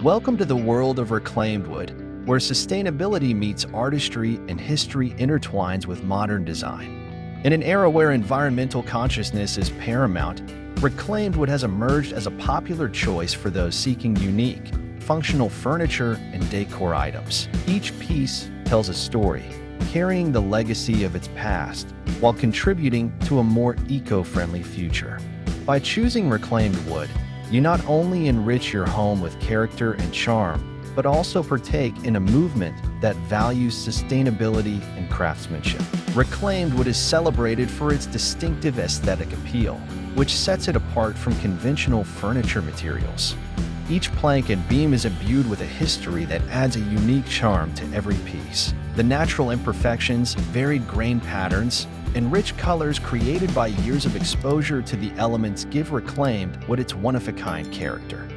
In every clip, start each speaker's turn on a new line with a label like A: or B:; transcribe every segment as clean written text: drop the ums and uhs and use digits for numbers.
A: Welcome to the world of reclaimed wood, where sustainability meets artistry and history intertwines with modern design. In an era where environmental consciousness is paramount, reclaimed wood has emerged as a popular choice for those seeking unique, functional furniture and decor items. Each piece tells a story, carrying the legacy of its past, while contributing to a more eco-friendly future. By choosing reclaimed wood, you not only enrich your home with character and charm, but also partake in a movement that values sustainability and craftsmanship. Reclaimed wood is celebrated for its distinctive aesthetic appeal, which sets it apart from conventional furniture materials. Each plank and beam is imbued with a history that adds a unique charm to every piece. The natural imperfections, varied grain patterns, and rich colors created by years of exposure to the elements give reclaimed wood its one-of-a-kind character.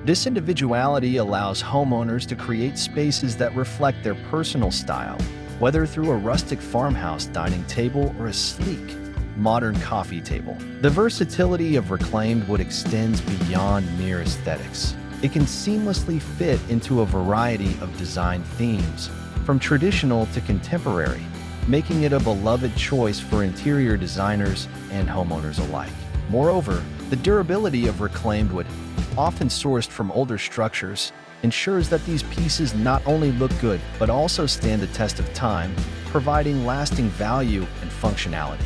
A: This individuality allows homeowners to create spaces that reflect their personal style, whether through a rustic farmhouse dining table or a sleek, modern coffee table. The versatility of reclaimed wood extends beyond mere aesthetics. It can seamlessly fit into a variety of design themes, from traditional to contemporary, making it a beloved choice for interior designers and homeowners alike. Moreover, the durability of reclaimed wood, often sourced from older structures, ensures that these pieces not only look good but also stand the test of time, providing lasting value and functionality.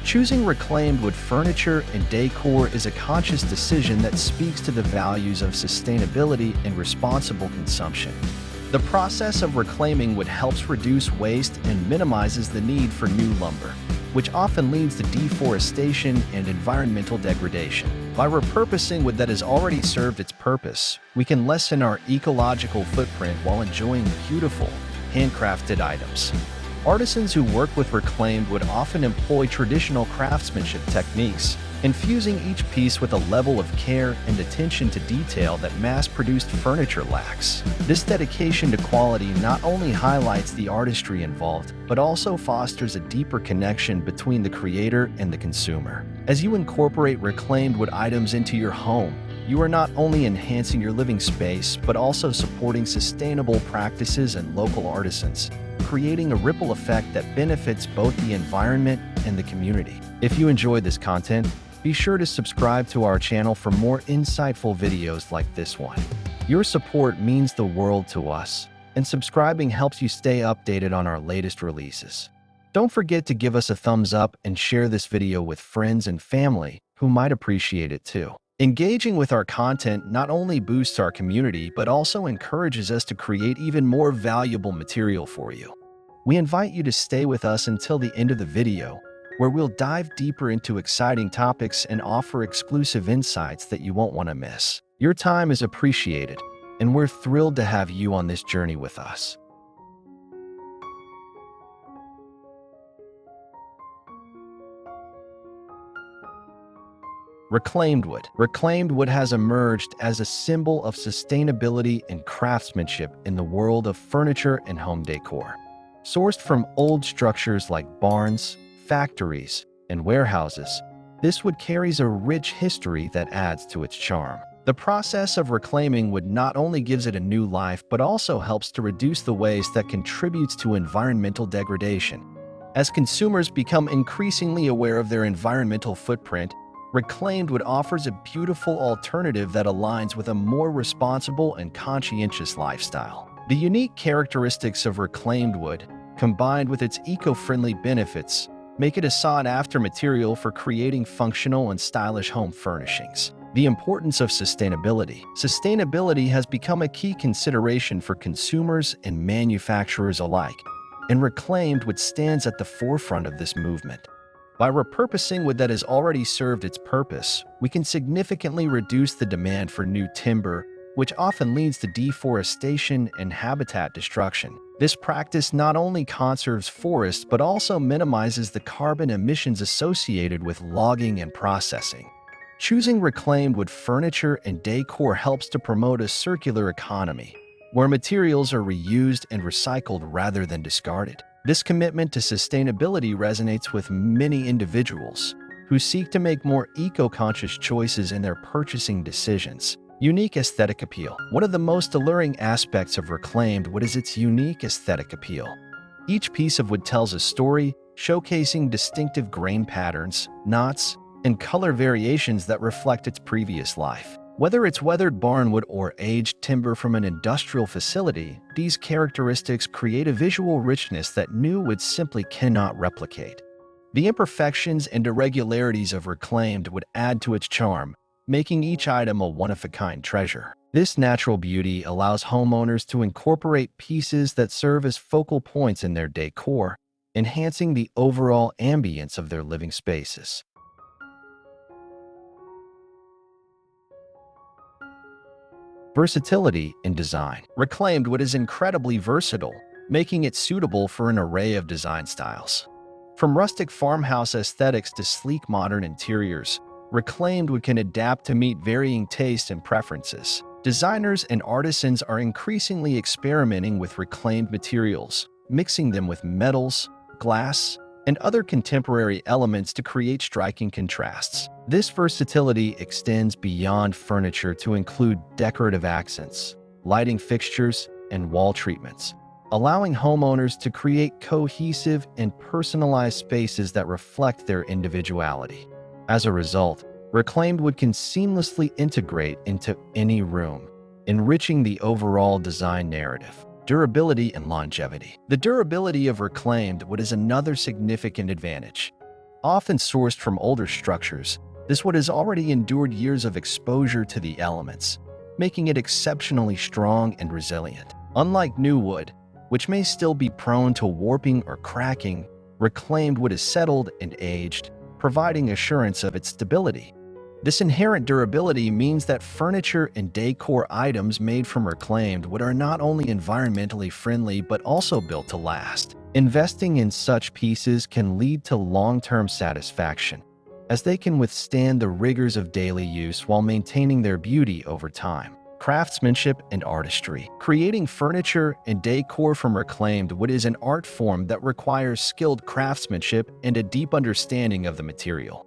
A: Choosing reclaimed wood furniture and decor is a conscious decision that speaks to the values of sustainability and responsible consumption. The process of reclaiming wood helps reduce waste and minimizes the need for new lumber, which often leads to deforestation and environmental degradation. By repurposing wood that has already served its purpose, we can lessen our ecological footprint while enjoying beautiful, handcrafted items. Artisans who work with reclaimed wood often employ traditional craftsmanship techniques, infusing each piece with a level of care and attention to detail that mass-produced furniture lacks. This dedication to quality not only highlights the artistry involved, but also fosters a deeper connection between the creator and the consumer. As you incorporate reclaimed wood items into your home, you are not only enhancing your living space, but also supporting sustainable practices and local artisans, creating a ripple effect that benefits both the environment and the community. If you enjoyed this content, be sure to subscribe to our channel for more insightful videos like this one. Your support means the world to us, and subscribing helps you stay updated on our latest releases. Don't forget to give us a thumbs up and share this video with friends and family who might appreciate it too. Engaging with our content not only boosts our community, but also encourages us to create even more valuable material for you. We invite you to stay with us until the end of the video, where we'll dive deeper into exciting topics and offer exclusive insights that you won't want to miss. Your time is appreciated, and we're thrilled to have you on this journey with us. Reclaimed wood. Reclaimed wood has emerged as a symbol of sustainability and craftsmanship in the world of furniture and home decor. Sourced from old structures like barns, factories, and warehouses, this wood carries a rich history that adds to its charm. The process of reclaiming wood not only gives it a new life, but also helps to reduce the waste that contributes to environmental degradation. As consumers become increasingly aware of their environmental footprint, reclaimed wood offers a beautiful alternative that aligns with a more responsible and conscientious lifestyle. The unique characteristics of reclaimed wood, combined with its eco-friendly benefits, make it a sought-after material for creating functional and stylish home furnishings. The importance of sustainability. Sustainability has become a key consideration for consumers and manufacturers alike, and reclaimed wood stands at the forefront of this movement. By repurposing wood that has already served its purpose, we can significantly reduce the demand for new timber, which often leads to deforestation and habitat destruction. This practice not only conserves forests but also minimizes the carbon emissions associated with logging and processing. Choosing reclaimed wood furniture and decor helps to promote a circular economy, where materials are reused and recycled rather than discarded. This commitment to sustainability resonates with many individuals, who seek to make more eco-conscious choices in their purchasing decisions. Unique aesthetic appeal. One of the most alluring aspects of reclaimed wood is its unique aesthetic appeal. Each piece of wood tells a story, showcasing distinctive grain patterns, knots, and color variations that reflect its previous life. Whether it's weathered barnwood or aged timber from an industrial facility, these characteristics create a visual richness that new wood simply cannot replicate. The imperfections and irregularities of reclaimed would add to its charm, making each item a one-of-a-kind treasure. This natural beauty allows homeowners to incorporate pieces that serve as focal points in their decor, enhancing the overall ambience of their living spaces. Versatility in design. Reclaimed wood is incredibly versatile, making it suitable for an array of design styles. From rustic farmhouse aesthetics to sleek modern interiors, reclaimed wood can adapt to meet varying tastes and preferences. Designers and artisans are increasingly experimenting with reclaimed materials, mixing them with metals, glass, and other contemporary elements to create striking contrasts. This versatility extends beyond furniture to include decorative accents, lighting fixtures, and wall treatments, allowing homeowners to create cohesive and personalized spaces that reflect their individuality. As a result, reclaimed wood can seamlessly integrate into any room, enriching the overall design narrative. Durability and longevity. The durability of reclaimed wood is another significant advantage. Often sourced from older structures, this wood has already endured years of exposure to the elements, making it exceptionally strong and resilient. Unlike new wood, which may still be prone to warping or cracking, reclaimed wood is settled and aged, providing assurance of its stability. This inherent durability means that furniture and decor items made from reclaimed wood are not only environmentally friendly but also built to last. Investing in such pieces can lead to long-term satisfaction, as they can withstand the rigors of daily use while maintaining their beauty over time. Craftsmanship and artistry. Creating furniture and decor from reclaimed wood is an art form that requires skilled craftsmanship and a deep understanding of the material.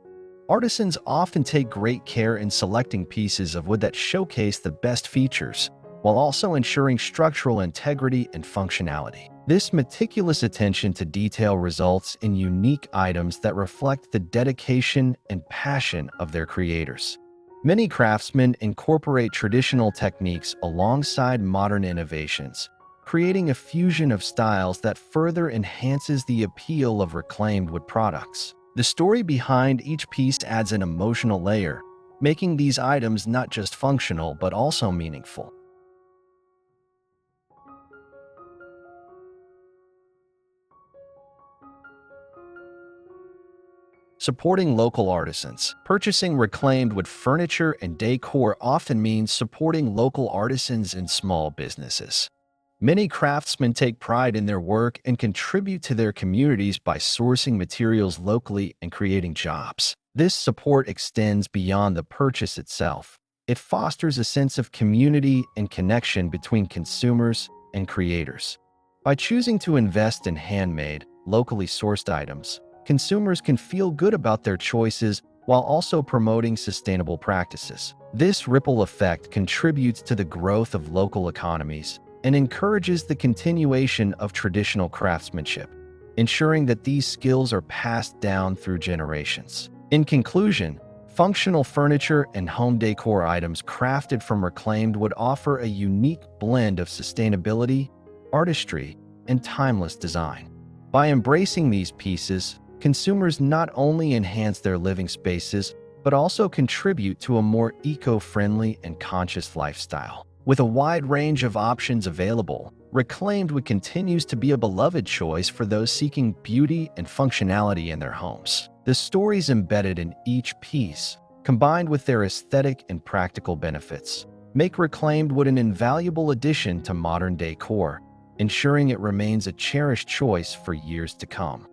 A: Artisans often take great care in selecting pieces of wood that showcase the best features, while also ensuring structural integrity and functionality. This meticulous attention to detail results in unique items that reflect the dedication and passion of their creators. Many craftsmen incorporate traditional techniques alongside modern innovations, creating a fusion of styles that further enhances the appeal of reclaimed wood products. The story behind each piece adds an emotional layer, making these items not just functional but also meaningful. Supporting local artisans. Purchasing reclaimed wood furniture and decor often means supporting local artisans and small businesses. Many craftsmen take pride in their work and contribute to their communities by sourcing materials locally and creating jobs. This support extends beyond the purchase itself. It fosters a sense of community and connection between consumers and creators. By choosing to invest in handmade, locally sourced items, consumers can feel good about their choices while also promoting sustainable practices. This ripple effect contributes to the growth of local economies and encourages the continuation of traditional craftsmanship, ensuring that these skills are passed down through generations. In conclusion, functional furniture and home decor items crafted from reclaimed wood offer a unique blend of sustainability, artistry, and timeless design. By embracing these pieces, consumers not only enhance their living spaces, but also contribute to a more eco-friendly and conscious lifestyle. With a wide range of options available, reclaimed wood continues to be a beloved choice for those seeking beauty and functionality in their homes. The stories embedded in each piece, combined with their aesthetic and practical benefits, make reclaimed wood an invaluable addition to modern decor, ensuring it remains a cherished choice for years to come.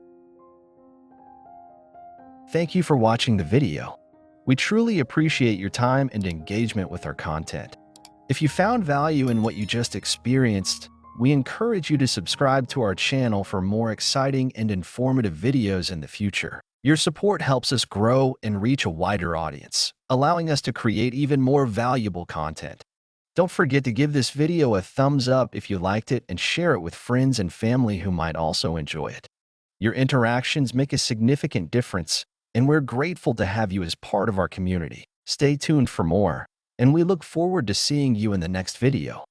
A: Thank you for watching the video. We truly appreciate your time and engagement with our content. If you found value in what you just experienced, we encourage you to subscribe to our channel for more exciting and informative videos in the future. Your support helps us grow and reach a wider audience, allowing us to create even more valuable content. Don't forget to give this video a thumbs up if you liked it and share it with friends and family who might also enjoy it. Your interactions make a significant difference, and we're grateful to have you as part of our community. Stay tuned for more, and we look forward to seeing you in the next video.